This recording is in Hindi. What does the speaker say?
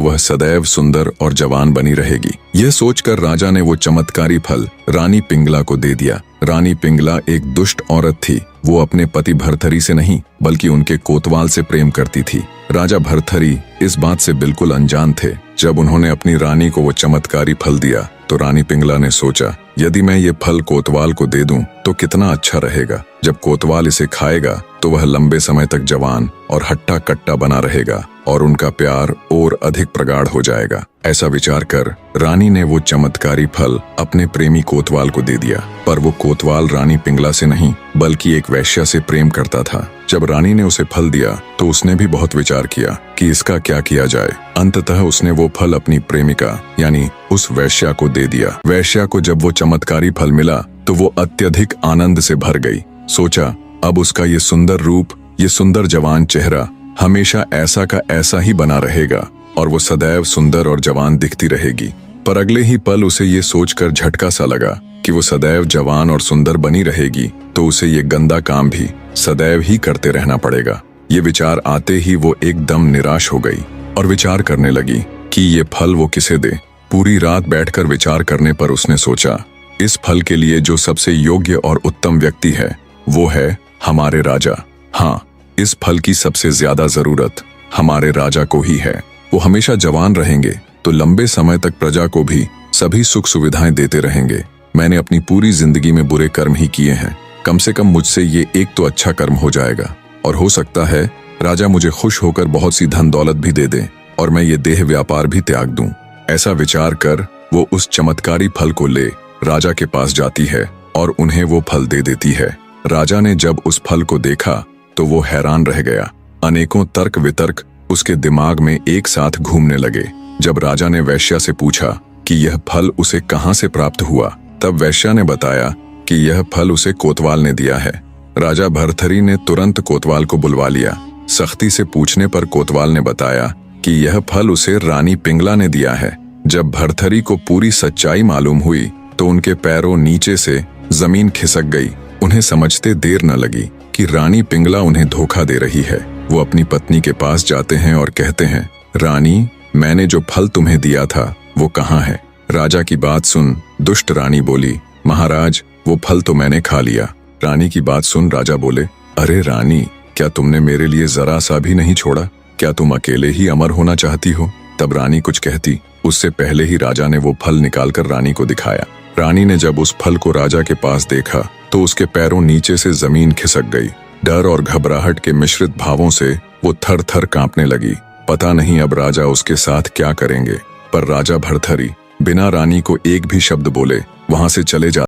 वह सदैव सुंदर और जवान बनी रहेगी। यह सोचकर राजा ने वो चमत्कारी फल रानी पिंगला को दे दिया। रानी पिंगला एक दुष्ट औरत थी। वो अपने पति भर्तरी से नहीं बल्कि उनके कोतवाल से प्रेम करती थी। राजा भर्तरी इस बात से बिल्कुल अनजान थे। जब उन्होंने अपनी रानी को वो चमत्कारी फल दिया तो रानी पिंगला ने सोचा, यदि मैं ये फल कोतवाल को दे दूं तो कितना अच्छा रहेगा। जब कोतवाल इसे खाएगा तो वह लंबे समय तक जवान और हट्टा कट्टा बना रहेगा और उनका प्यार और अधिक प्रगाढ़ हो जाएगा। ऐसा विचार कर रानी ने वो चमत्कारी फल अपने प्रेमी कोतवाल को दे दिया। पर वो कोतवाल रानी पिंगला से नहीं बल्कि एक वेश्या से प्रेम करता था। जब रानी ने उसे फल दिया तो उसने भी बहुत विचार किया कि इसका क्या किया जाए। अंततः उसने वो फल अपनी प्रेमिका यानी उस वेश्या को दे दिया। वेश्या को जब वो चमत्कारी फल मिला तो वो अत्यधिक आनंद से भर गई। सोचा, अब उसका ये सुंदर रूप, ये सुंदर जवान चेहरा हमेशा ऐसा का ऐसा ही बना रहेगा और वो सदैव सुंदर और जवान दिखती रहेगी। पर अगले ही पल उसे ये सोचकर झटका सा लगा कि वो सदैव जवान और सुंदर बनी रहेगी तो उसे ये गंदा काम भी सदैव ही करते रहना पड़ेगा। ये विचार आते ही वो एकदम निराश हो गई और विचार करने लगी कि ये फल वो किसे दे। पूरी रात बैठकर विचार करने पर उसने सोचा, इस फल के लिए जो सबसे योग्य और उत्तम व्यक्ति है वो है हमारे राजा। हाँ, इस फल की सबसे ज्यादा जरूरत हमारे राजा को ही है। वो हमेशा जवान रहेंगे तो लंबे समय तक प्रजा को भी सभी सुख सुविधाएं देते रहेंगे। मैंने अपनी पूरी जिंदगी में बुरे कर्म ही किए हैं, कम से कम मुझसे ये एक तो अच्छा कर्म हो जाएगा और हो सकता है राजा मुझे खुश होकर बहुत सी धन दौलत भी दे दे और मैं ये देह व्यापार भी त्याग दूं। ऐसा विचार कर वो उस चमत्कारी फल को ले राजा के पास जाती है और उन्हें वो फल दे देती है। राजा ने जब उस फल को देखा तो वो हैरान रह गया। अनेकों तर्क वितर्क उसके दिमाग में एक साथ घूमने लगे। जब राजा ने वैश्या से पूछा कि यह फल उसे कहां से प्राप्त हुआ, तब वैश्या ने बताया कि यह फल उसे कोतवाल ने दिया है। राजा भर्तरी ने तुरंत कोतवाल को बुलवा लिया। सख्ती से पूछने पर कोतवाल ने बताया कि यह फल उसे रानी पिंगला ने दिया है। जब भर्तरी को पूरी सच्चाई मालूम हुई तो उनके पैरों नीचे से जमीन खिसक गई। उन्हें समझते देर न लगी कि रानी पिंगला उन्हें धोखा दे रही है। वो अपनी पत्नी के पास जाते हैं और कहते हैं, रानी, मैंने जो फल तुम्हें दिया था वो कहाँ है? राजा की बात सुन दुष्ट रानी बोली, महाराज, वो फल तो मैंने खा लिया। रानी की बात सुन राजा बोले, अरे रानी, क्या तुमने मेरे लिए जरा सा भी नहीं छोड़ा? क्या तुम अकेले ही अमर होना चाहती हो? तब रानी कुछ कहती उससे पहले ही राजा ने वो फल निकालकर रानी को दिखाया। रानी ने जब उस फल को राजा के पास देखा तो उसके पैरों नीचे से जमीन खिसक गई। डर और घबराहट के मिश्रित भावों से वो थर थर कांपने लगी। पता नहीं अब राजा उसके साथ क्या करेंगे। पर राजा भर्तरी बिना रानी को एक भी शब्द बोले वहां से चले जाते